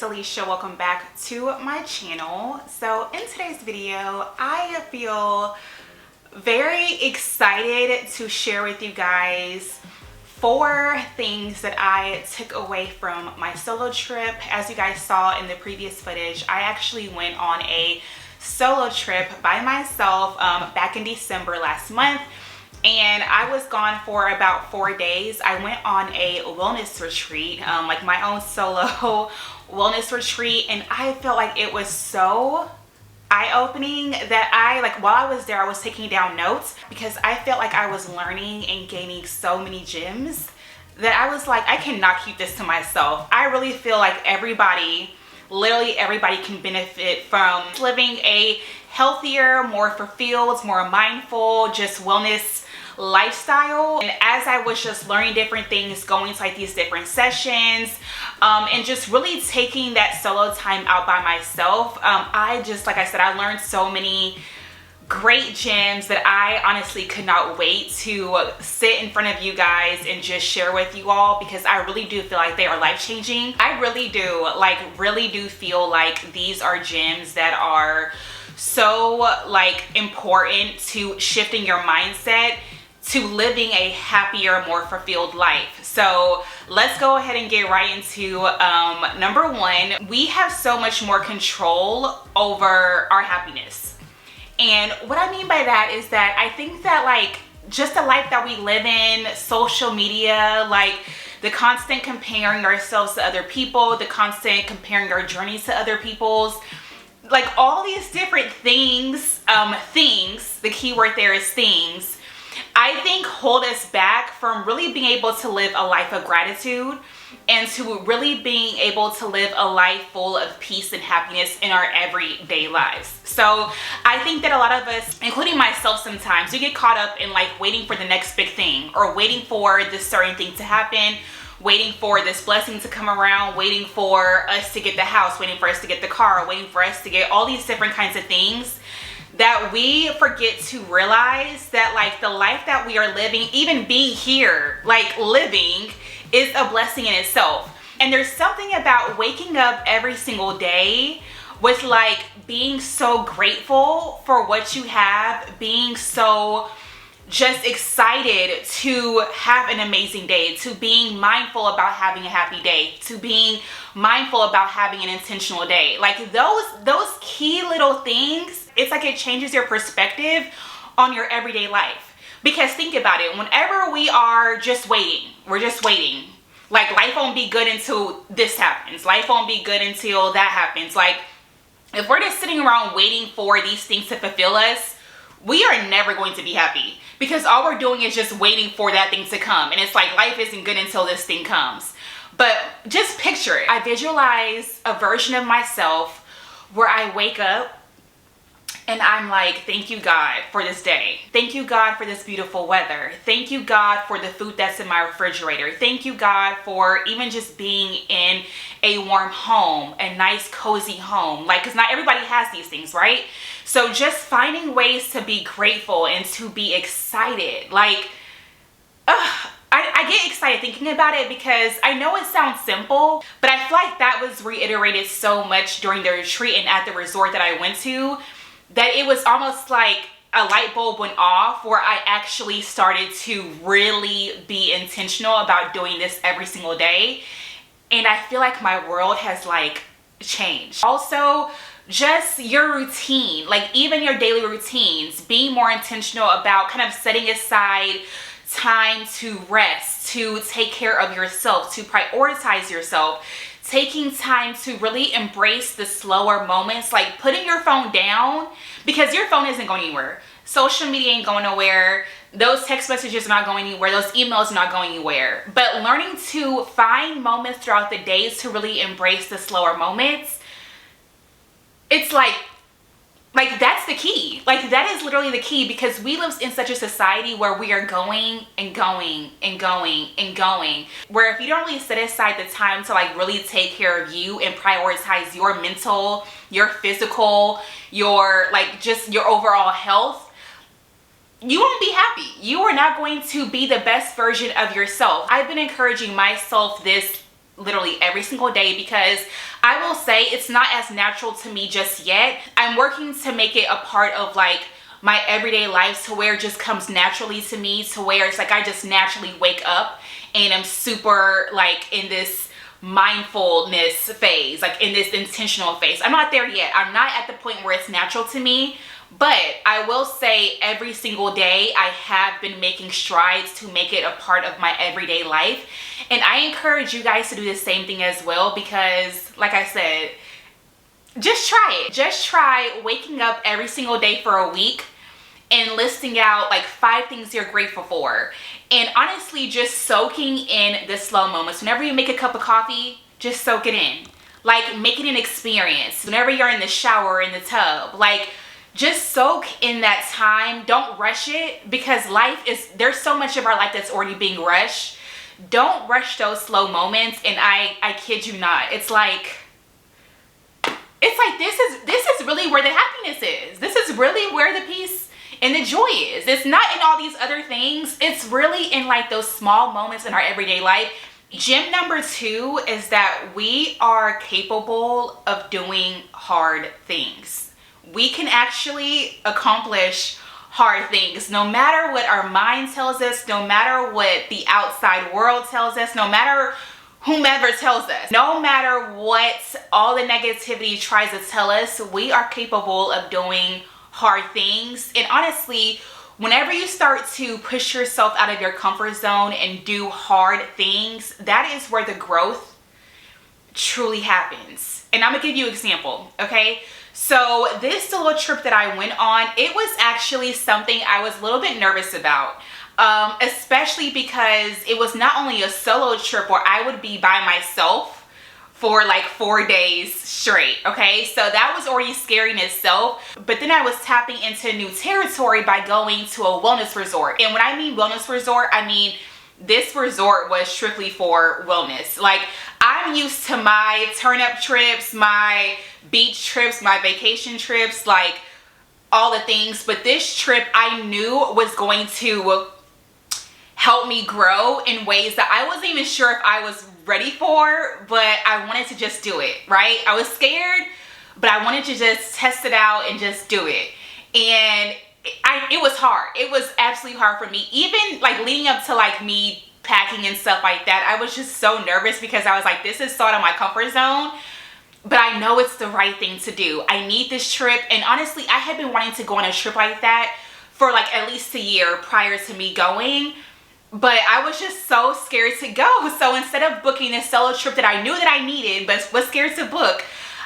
Alicia. Welcome back to my channel. So in today's video, I feel very excited to share with you guys 4 things that I took away from my solo trip. As you guys saw in the previous footage, I actually went on a solo trip by myself back in December last month. And I was gone for about 4 days. I went on a wellness retreat, like my own solo wellness retreat, and I felt like it was so eye-opening that while I was there, I was taking down notes because I felt like I was learning and gaining so many gems that I was like, I cannot keep this to myself. I really feel like literally everybody can benefit from living a healthier, more fulfilled, more mindful, just wellness lifestyle. And as I was just learning different things, going to like these different sessions, and just really taking that solo time out by myself, like I said, I learned so many great gems that I honestly could not wait to sit in front of you guys and just share with you all, because I really do feel like they are life-changing. I really do feel like these are gems that are so important to shifting your mindset to living a happier, more fulfilled life. So let's go ahead and get right into number 1. We have so much more control over our happiness. And what I mean by that is that I think that just the life that we live in, social media, the constant comparing ourselves to other people, the constant comparing our journeys to other people's, all these different things, the key word there is things, I think hold us back from really being able to live a life of gratitude and to really being able to live a life full of peace and happiness in our everyday lives. So I think that a lot of us, including myself sometimes, we get caught up in waiting for the next big thing, or waiting for this certain thing to happen, waiting for this blessing to come around, waiting for us to get the house, waiting for us to get the car, waiting for us to get all these different kinds of things, that we forget to realize that the life that we are living, even being here, living, is a blessing in itself. And there's something about waking up every single day with being so grateful for what you have, being so just excited to have an amazing day, to being mindful about having a happy day, to being mindful about having an intentional day. Those key little things, it's it changes your perspective on your everyday life. Because think about it, whenever we are just waiting, we're just waiting. Life won't be good until this happens. Life won't be good until that happens. If we're just sitting around waiting for these things to fulfill us, we are never going to be happy, because all we're doing is just waiting for that thing to come. And it's life isn't good until this thing comes. But just picture it. I visualize a version of myself where I wake up and I'm thank you, God, for this day. Thank you, God, for this beautiful weather. Thank you, God, for the food that's in my refrigerator. Thank you, God, for even just being in a warm home, a nice, cozy home. Because not everybody has these things, right? So just finding ways to be grateful and to be excited. I get excited thinking about it, because I know it sounds simple, but I feel like that was reiterated so much during the retreat and at the resort that I went to, that it was almost like a light bulb went off, where I actually started to really be intentional about doing this every single day. And I feel like my world has changed. Also, just your routine, even your daily routines, being more intentional about kind of setting aside time to rest, to take care of yourself, to prioritize yourself, taking time to really embrace the slower moments, putting your phone down, because your phone isn't going anywhere. Social media ain't going nowhere. Those text messages are not going anywhere. Those emails are not going anywhere. But learning to find moments throughout the days to really embrace the slower moments, it's that's the key. That is literally the key, because we live in such a society where we are going and going and going and going, where if you don't really set aside the time to really take care of you and prioritize your mental, your physical, your just your overall health, you won't be happy. You are not going to be the best version of yourself. I've been encouraging myself this literally every single day, because I will say it's not as natural to me just yet. I'm working to make it a part of like my everyday life to where it just comes naturally to me, to where it's like I just naturally wake up and I'm super like in this mindfulness phase, like in this intentional phase. I'm not there yet. I'm not at the point where it's natural to me, but I will say every single day I have been making strides to make it a part of my everyday life. And I encourage you guys to do the same thing as well, because like I said, just try it. Just try waking up every single day for a week and listing out like 5 things you're grateful for. And honestly, just soaking in the slow moments. Whenever you make a cup of coffee, just soak it in. Like, make it an experience. Whenever you're in the shower, in the tub, like, just soak in that time. Don't rush it, because there's so much of our life that's already being rushed. Don't rush those slow moments. And I kid you not, it's like this is really where the happiness is. This is really where the peace and the joy is. It's not in all these other things. It's really in like those small moments in our everyday life. Gem number 2 is that we are capable of doing hard things. We can actually accomplish hard things, no matter what our mind tells us, no matter what the outside world tells us, no matter whomever tells us, no matter what all the negativity tries to tell us, we are capable of doing hard things. And honestly, whenever you start to push yourself out of your comfort zone and do hard things, that is where the growth truly happens. And I'm gonna give you an example, okay? So this little trip that I went on, it was actually something I was a little bit nervous about. Especially because it was not only a solo trip where I would be by myself for like 4 days straight, okay? So that was already scary in itself. But then I was tapping into new territory by going to a wellness resort. And when I mean wellness resort, I mean this resort was strictly for wellness. Like, I'm used to my turn-up trips, my beach trips, my vacation trips, like all the things. But this trip I knew was going to help me grow in ways that I wasn't even sure if I was ready for, but I wanted to just do it, right? I was scared, but I wanted to just test it out and just do it. And it was hard. It was absolutely hard for me. Even like leading up to like me packing and stuff like that, I was just so nervous because I was like, this is so out of my comfort zone, but I know it's the right thing to do. I need this trip. And honestly, I had been wanting to go on a trip like that for like at least a year prior to me going. But I was just so scared to go. So instead of booking this solo trip that I knew that I needed but was scared to book,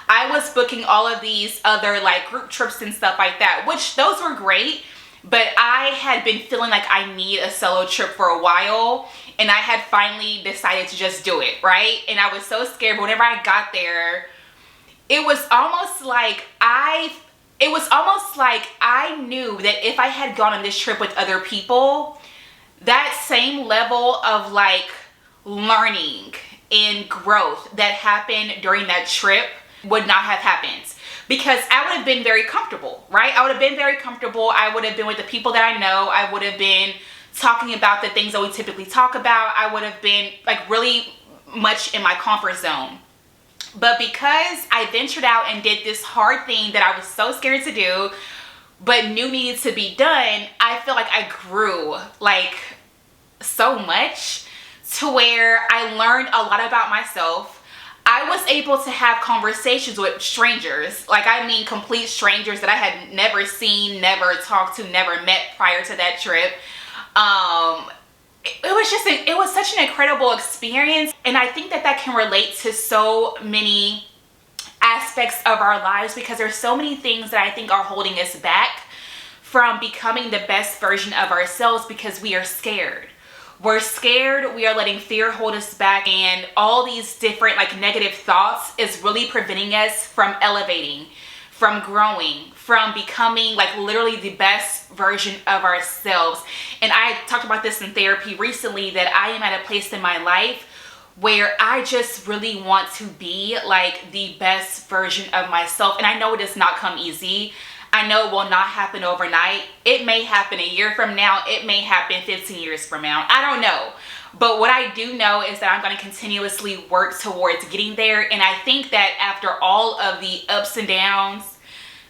I was booking all of these other like group trips and stuff like that, which those were great. But I had been feeling like I need a solo trip for a while, and I had finally decided to just do it, right? And I was so scared, but whenever I got there, it was almost like I knew that if I had gone on this trip with other people, that same level of like learning and growth that happened during that trip would not have happened, because I would have been very comfortable, right? I would have been very comfortable. I would have been with the people that I know. I would have been talking about the things that we typically talk about. I would have been like really much in my comfort zone. But because I ventured out and did this hard thing that I was so scared to do, but knew needed to be done, I feel like I grew like so much, to where I learned a lot about myself. I was able to have conversations with strangers, like I mean complete strangers that I had never seen, never talked to, never met prior to that trip. It was such an incredible experience, and I think that can relate to so many aspects of our lives, because there's so many things that I think are holding us back from becoming the best version of ourselves, because we are scared. We're scared, we are letting fear hold us back, and all these different like negative thoughts is really preventing us from elevating, from growing, from becoming like literally the best version of ourselves. And I talked about this in therapy recently, that I am at a place in my life where I just really want to be like the best version of myself. And I know it does not come easy. I know it will not happen overnight. It may happen a year from now. It may happen 15 years from now. I don't know. But what I do know is that I'm going to continuously work towards getting there. And I think that after all of the ups and downs,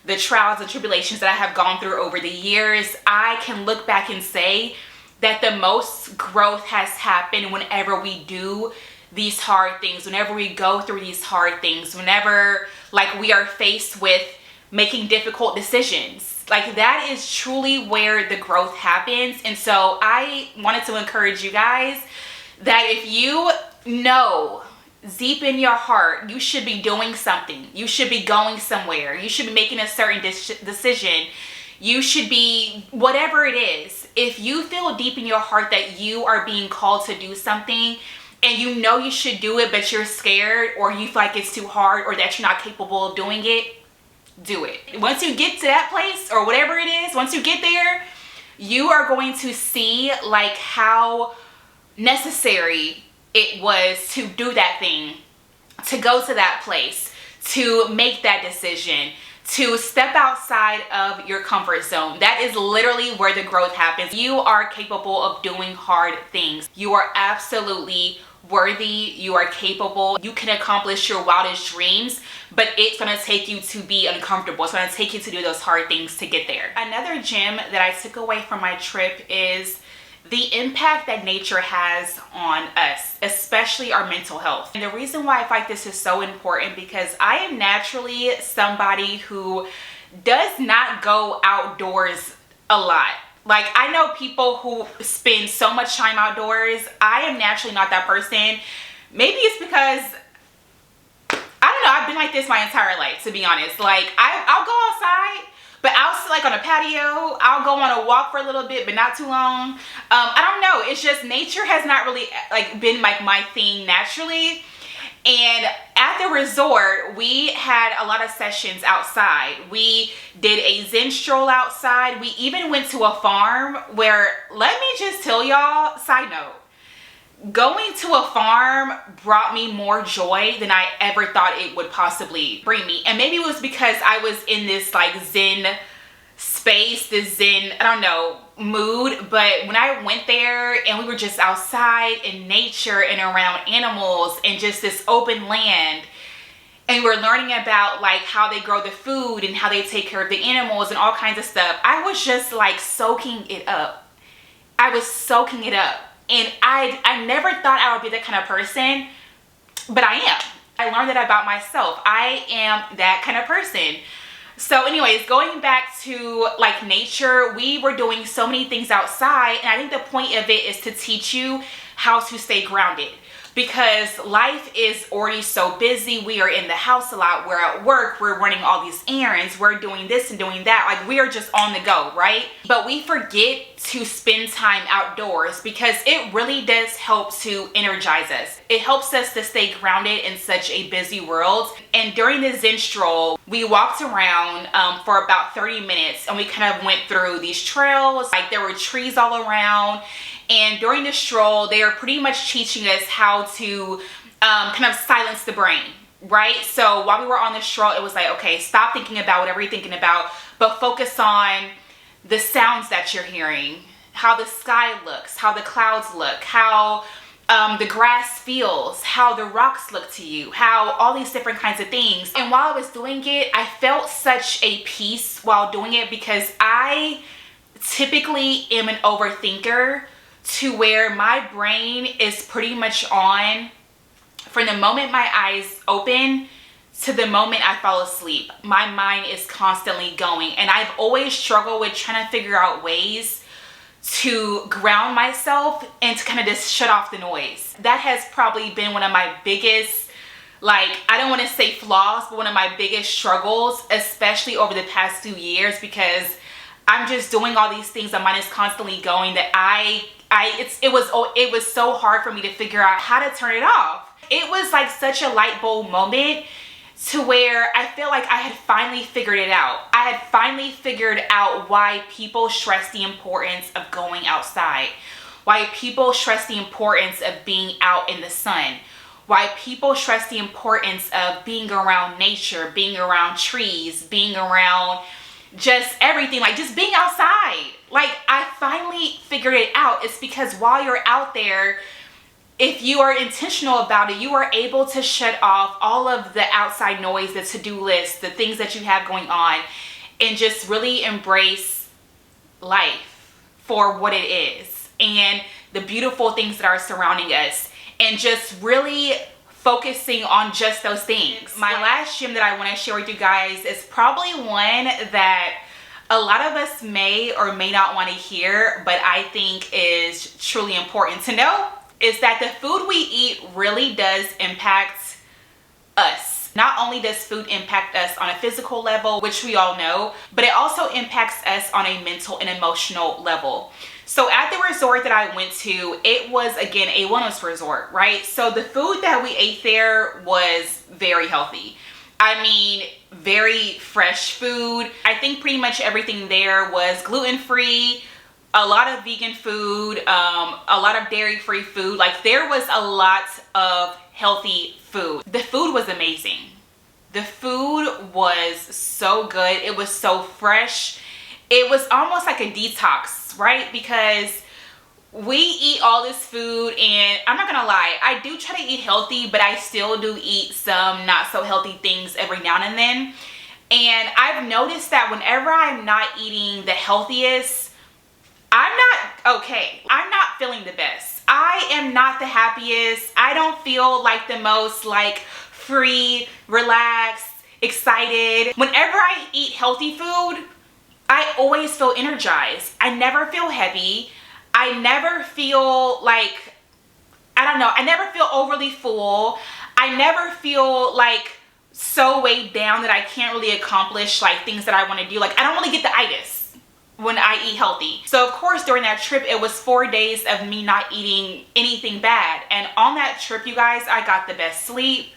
the trials and tribulations that I have gone through over the years, I can look back and say that the most growth has happened whenever we do these hard things, whenever we go through these hard things, whenever like we are faced with making difficult decisions. Like that is truly where the growth happens. And so I wanted to encourage you guys that if you know deep in your heart you should be doing something, you should be going somewhere, you should be making a certain decision, you should be whatever it is, if you feel deep in your heart that you are being called to do something and you know you should do it but you're scared or you feel like it's too hard or that you're not capable of doing it, do it. Once you get to that place or whatever it is, once you get there, you are going to see like how necessary it was to do that thing, to go to that place, to make that decision, to step outside of your comfort zone. That is literally where the growth happens. You are capable of doing hard things. You are absolutely worthy. You are capable. You can accomplish your wildest dreams, but it's going to take you to be uncomfortable. It's going to take you to do those hard things to get there. Another gem that I took away from my trip is the impact that nature has on us, especially our mental health. And the reason why I feel like this is so important because I am naturally somebody who does not go outdoors a lot. Like I know people who spend so much time outdoors. I am naturally not that person. Maybe it's because, I don't know, I've been like this my entire life, to be honest. Like I'll go outside, but I'll sit like on a patio. I'll go on a walk for a little bit, but not too long. I don't know. It's just nature has not really like been like my thing naturally. And at the resort, we had a lot of sessions outside. We did a Zen stroll outside. We even went to a farm where, let me just tell y'all, side note, going to a farm brought me more joy than I ever thought it would possibly bring me. And maybe it was because I was in this like Zen space, this Zen, I don't know, mood. But when I went there and we were just outside in nature and around animals and just this open land, and we're learning about like how they grow the food and how they take care of the animals and all kinds of stuff, I was just like soaking it up. I was soaking it up. And I never thought I would be that kind of person, but I am. I learned that about myself. I am that kind of person. So anyways, going back to like nature, we were doing so many things outside. And I think the point of it is to teach you how to stay grounded. Because life is already so busy. We are in the house a lot. We're at work. We're running all these errands. We're doing this and doing that. Like we are just on the go, right? But we forget to spend time outdoors because it really does help to energize us. It helps us to stay grounded in such a busy world. And during the Zen stroll, we walked around for about 30 minutes and we kind of went through these trails. Like there were trees all around. And during the stroll, they are pretty much teaching us how to kind of silence the brain, right? So while we were on the stroll, it was like, okay, stop thinking about whatever you're thinking about, but focus on the sounds that you're hearing, how the sky looks, how the clouds look, how the grass feels, how the rocks look to you, how all these different kinds of things. And while I was doing it, I felt such a peace while doing it because I typically am an overthinker to where my brain is pretty much on from the moment my eyes open to the moment I fall asleep. My mind is constantly going, and I've always struggled with trying to figure out ways to ground myself and to kind of just shut off the noise. That has probably been one of my biggest, like, I don't want to say flaws, but one of my biggest struggles, especially over the past few years, because I'm just doing all these things. My mind is constantly going that it was so hard for me to figure out how to turn it off. It was like such a light bulb moment to where I feel like I had finally figured it out. I had finally figured out why people stress the importance of going outside, why people stress the importance of being out in the sun, why people stress the importance of being around nature, being around trees, being around just everything, like just being outside. Like I finally figured it out. It's because while you're out there, if you are intentional about it, you are able to shut off all of the outside noise, the to-do list, the things that you have going on, and just really embrace life for what it is and the beautiful things that are surrounding us, and just really focusing on just those things. My last gem that I want to share with you guys is probably one that a lot of us may or may not want to hear, but I think is truly important to know, is that the food we eat really does impact us. Not only does food impact us on a physical level, which we all know, but it also impacts us on a mental and emotional level. So at the resort that I went to, it was, again, a wellness resort, right? So the food that we ate there was very healthy. I mean, very fresh food. I think pretty much everything there was gluten-free, a lot of vegan food, a lot of dairy-free food. Like, there was a lot of healthy food. The food was amazing. The food was so good. It was so fresh. It was almost like a detox, right? Because we eat all this food, and I'm not gonna lie, I do try to eat healthy, but I still do eat some not so healthy things every now and then. And I've noticed that whenever I'm not eating the healthiest, I'm not okay. I'm not feeling the best. I am not the happiest. I don't feel like the most like free, relaxed, excited. Whenever I eat healthy food, I always feel energized. I never feel heavy. I never feel like, I don't know, I never feel overly full. I never feel like so weighed down that I can't really accomplish like things that I want to do. Like, I don't really get the itis when I eat healthy. So of course, during that trip, it was 4 days of me not eating anything bad. And on that trip, you guys, I got the best sleep.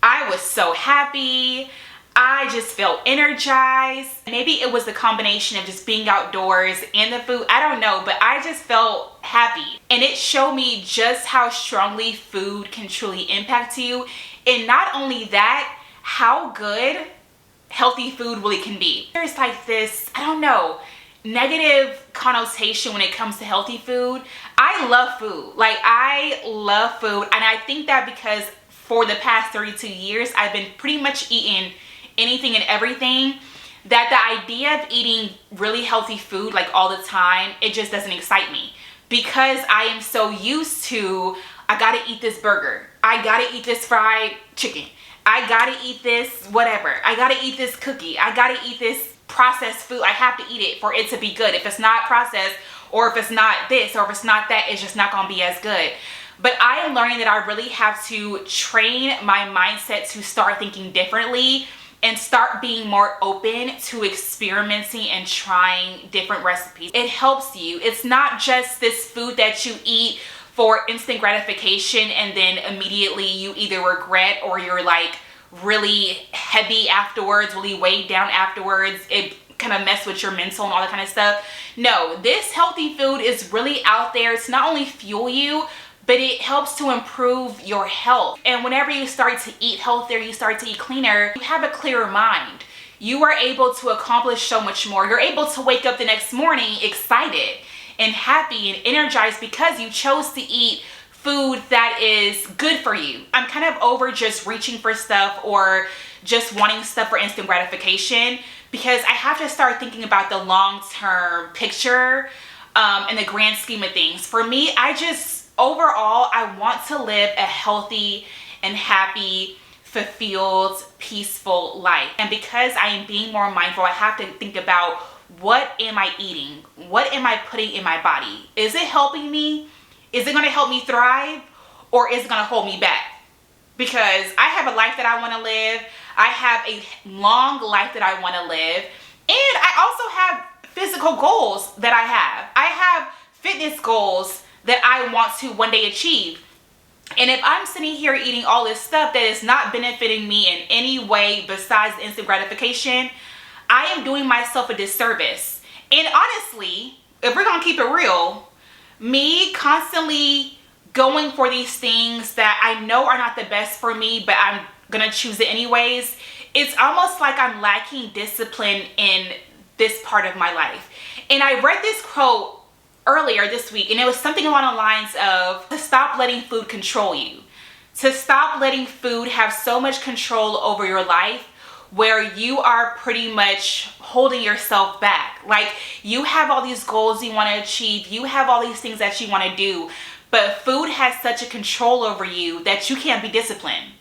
I was so happy. I just felt energized. Maybe it was the combination of just being outdoors and the food. I don't know, but I just felt happy. And it showed me just how strongly food can truly impact you. And not only that, how good healthy food really can be. There's like this, I don't know, negative connotation when it comes to healthy food. I love food. Like, I love food. And I think that because for the past 32 years, I've been pretty much eating anything and everything, that the idea of eating really healthy food like all the time, it just doesn't excite me, because I am so used to, I gotta eat this burger, I gotta eat this fried chicken, I gotta eat this whatever, I gotta eat this cookie, I gotta eat this processed food, I have to eat it for it to be good. If it's not processed, or if it's not this, or if it's not that, it's just not gonna be as good. But I am learning that I really have to train my mindset to start thinking differently and start being more open to experimenting and trying different recipes. It helps you. It's not just this food that you eat for instant gratification and then immediately you either regret or you're like really heavy afterwards, really weighed down afterwards. It kind of mess with your mental and all that kind of stuff. No, this healthy food is really out there to not only fuel you, but it helps to improve your health. And whenever you start to eat healthier, you start to eat cleaner, you have a clearer mind. You are able to accomplish so much more. You're able to wake up the next morning excited and happy and energized because you chose to eat food that is good for you. I'm kind of over just reaching for stuff or just wanting stuff for instant gratification, because I have to start thinking about the long-term picture and the grand scheme of things. For me, overall, I want to live a healthy and happy, fulfilled, peaceful life. And because I am being more mindful, I have to think about, what am I eating? What am I putting in my body? Is it helping me? Is it going to help me thrive? Or is it going to hold me back? Because I have a life that I want to live. I have a long life that I want to live. And I also have physical goals that I have. I have fitness goals that I want to one day achieve. And if I'm sitting here eating all this stuff that is not benefiting me in any way besides instant gratification, I am doing myself a disservice. And honestly, if we're gonna keep it real, me constantly going for these things that I know are not the best for me, but I'm gonna choose it anyways, it's almost like I'm lacking discipline in this part of my life. And I read this quote earlier this week, and it was something along the lines of to stop letting food control you, to stop letting food have so much control over your life where you are pretty much holding yourself back. Like, you have all these goals you want to achieve, you have all these things that you want to do, but food has such a control over you that you can't be disciplined.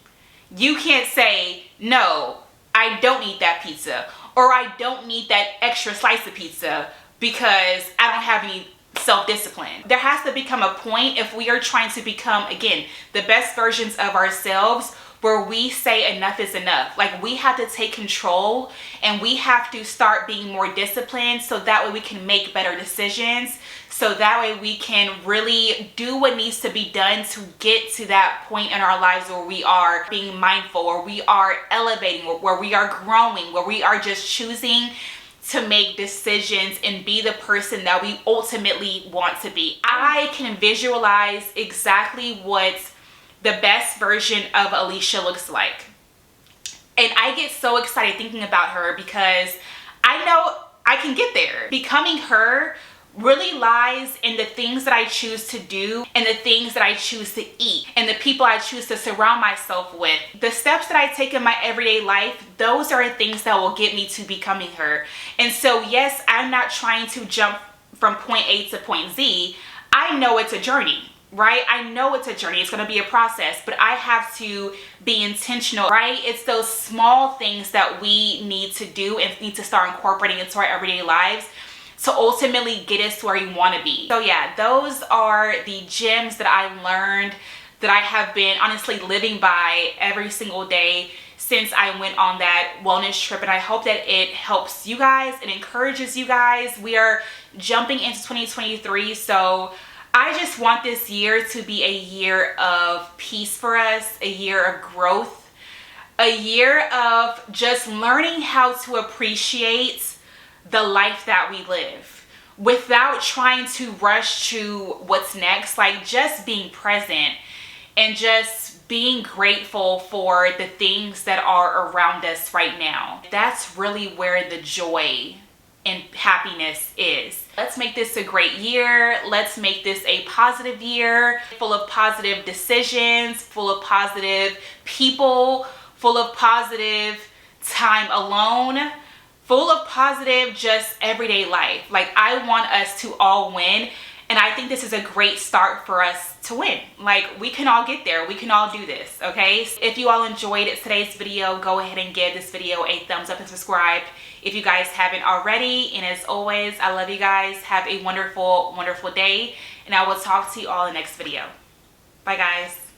You can't say, no, I don't eat that pizza, or I don't need that extra slice of pizza because I don't have any self-discipline. There has to become a point, if we are trying to become, again, the best versions of ourselves, where we say enough is enough. Like, we have to take control and we have to start being more disciplined, so that way we can make better decisions, so that way we can really do what needs to be done to get to that point in our lives where we are being mindful, where we are elevating, where we are growing, where we are just choosing to make decisions and be the person that we ultimately want to be. I can visualize exactly what the best version of Alicia looks like. And I get so excited thinking about her because I know I can get there. Becoming her really lies in the things that I choose to do, and the things that I choose to eat, and the people I choose to surround myself with. The steps that I take in my everyday life, those are things that will get me to becoming her. And so yes, I'm not trying to jump from point A to point Z. I know it's a journey, right? I know it's a journey. It's going to be a process, but I have to be intentional, right? It's those small things that we need to do and need to start incorporating into our everyday lives to ultimately get us to where we want to be. So yeah, those are the gems that I learned, that I have been honestly living by every single day since I went on that wellness trip. And I hope that it helps you guys and encourages you guys. We are jumping into 2023, so I just want this year to be a year of peace for us, a year of growth, a year of just learning how to appreciate the life that we live without trying to rush to what's next. Like, just being present and just being grateful for the things that are around us right now. That's really where the joy and happiness is. Let's make this a great year. Let's make this a positive year, full of positive decisions, full of positive people, full of positive time alone, full of positive just everyday life. Like, I want us to all win, and I think this is a great start for us to win. Like, we can all get there. We can all do this, okay? If you all enjoyed today's video, go ahead and give this video a thumbs up and subscribe if you guys haven't already. And as always, I love you guys. Have a wonderful, wonderful day, and I will talk to you all in the next video. Bye, guys.